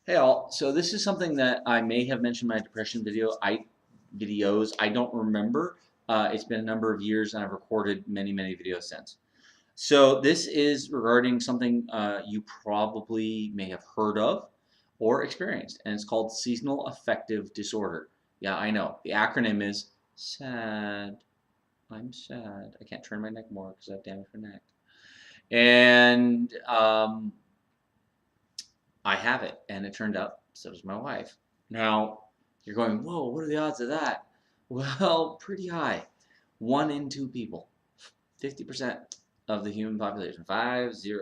Hey all, so this is something that I may have mentioned in my depression videos. I don't remember. It's been a number of years, and I've recorded many videos since. So this is regarding something you probably may have heard of or experienced, and it's called seasonal affective disorder. Yeah, I know. The acronym is SAD. I'm sad. I can't turn my neck more because I have damage my neck. And I have it, and it turned out so does my wife. Now, you're going, whoa, what are the odds of that? Well, pretty high. 1 in 2 people, 50% of the human population, 50,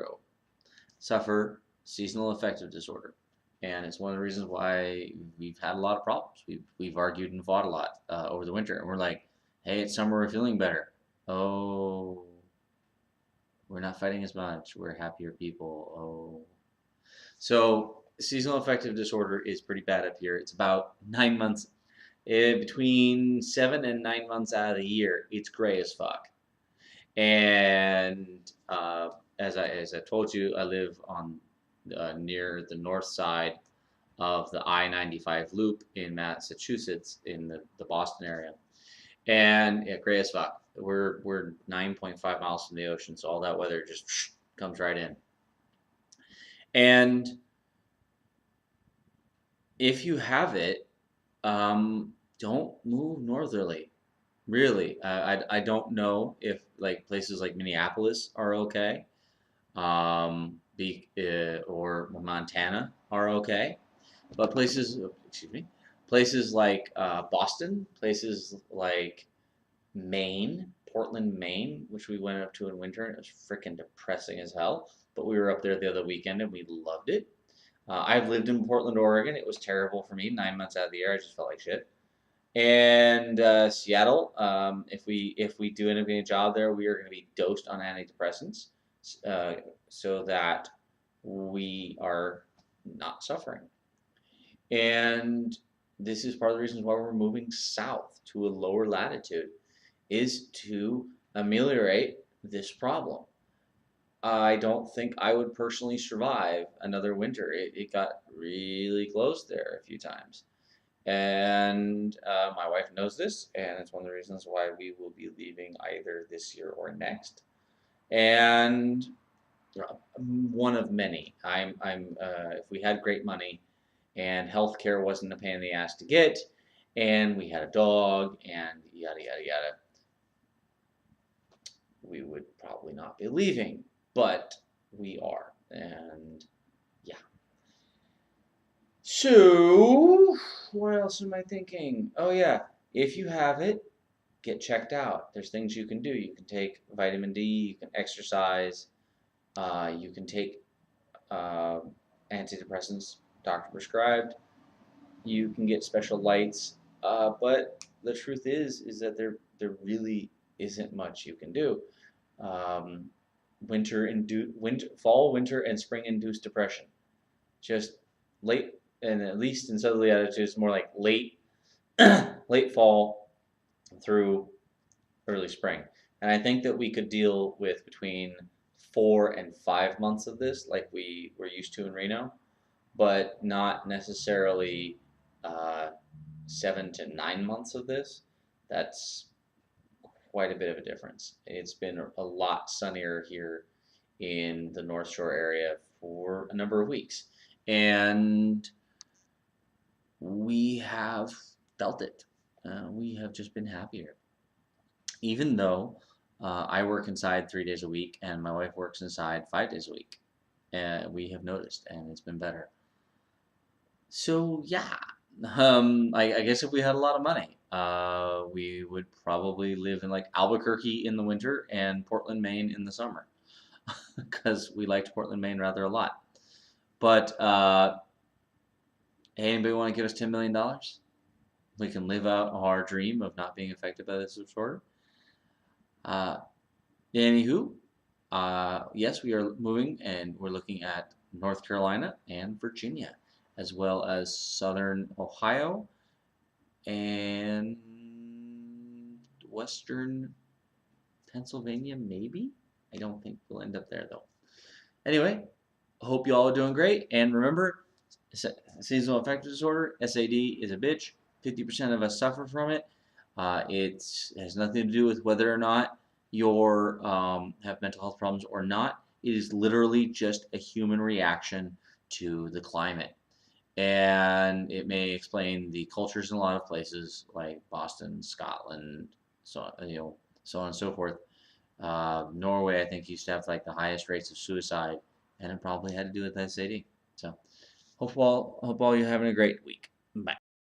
suffer seasonal affective disorder. And it's one of the reasons why we've had a lot of problems. We've argued and fought a lot over the winter. And we're like, hey, it's summer, we're feeling better. Oh, we're not fighting as much. We're happier people. Oh, so seasonal affective disorder is pretty bad up here. It's about 9 months, between 7 and 9 months out of the year. It's gray as fuck. And as I told you, I live on near the north side of the I-95 loop in Massachusetts, in the Boston area, and yeah, gray as fuck. We're 9.5 miles from the ocean, so all that weather just comes right in. And if you have it, don't move northerly. Really, I don't know if like places like Minneapolis are okay, or Montana are okay, but places like Boston, places like Maine, Portland, Maine, which we went up to in winter, and it was freaking depressing as hell. But we were up there the other weekend and we loved it. I've lived in Portland, Oregon. It was terrible for me. 9 months out of the year, I just felt like shit. And Seattle, if we do end up getting a job there, we are going to be dosed on antidepressants, uh, so that we are not suffering. And this is part of the reasons why we're moving south to a lower latitude, is to ameliorate this problem. I don't think I would personally survive another winter. It got really close there a few times. And my wife knows this, and it's one of the reasons why we will be leaving either this year or next. And one of many. If we had great money, and healthcare wasn't a pain in the ass to get, and we had a dog, and yada yada yada, we would probably not be leaving. But we are, and yeah. So, what else am I thinking? Oh yeah, if you have it, get checked out. There's things you can do. You can take vitamin D, you can exercise, you can take uh, antidepressants, doctor prescribed. You can get special lights, but the truth is that there really isn't much you can do. Um, fall, winter, and spring induced depression. Just late, and at least in southerly latitudes, more like late fall through early spring. And I think that we could deal with between 4 and 5 months of this, like we were used to in Reno, but not necessarily uh, 7 to 9 months of this. That's quite a bit of a difference. It's been a lot sunnier here in the North Shore area for a number of weeks, and we have felt it. We have just been happier, even though I work inside 3 days a week and my wife works inside 5 days a week. We have noticed, and it's been better. So yeah, I guess if we had a lot of money, we would probably live in like Albuquerque in the winter and Portland, Maine in the summer, because we liked Portland, Maine rather a lot. But hey, anybody want to give us $10 million? We can live out our dream of not being affected by this disorder. Uh, Anywho, yes, we are moving and we're looking at North Carolina and Virginia, as well as Southern Ohio and Western Pennsylvania, maybe? I don't think we'll end up there though. Anyway, hope you all are doing great. And remember, Seasonal affective disorder, SAD, is a bitch. 50% of us suffer from it. It has nothing to do with whether or not you're have mental health problems or not. It is literally just a human reaction to the climate, and it may explain the cultures in a lot of places like Boston, Scotland, so so on and so forth. Norway, I think, used to have like the highest rates of suicide, and it probably had to do with SAD. So, hope all you're having a great week.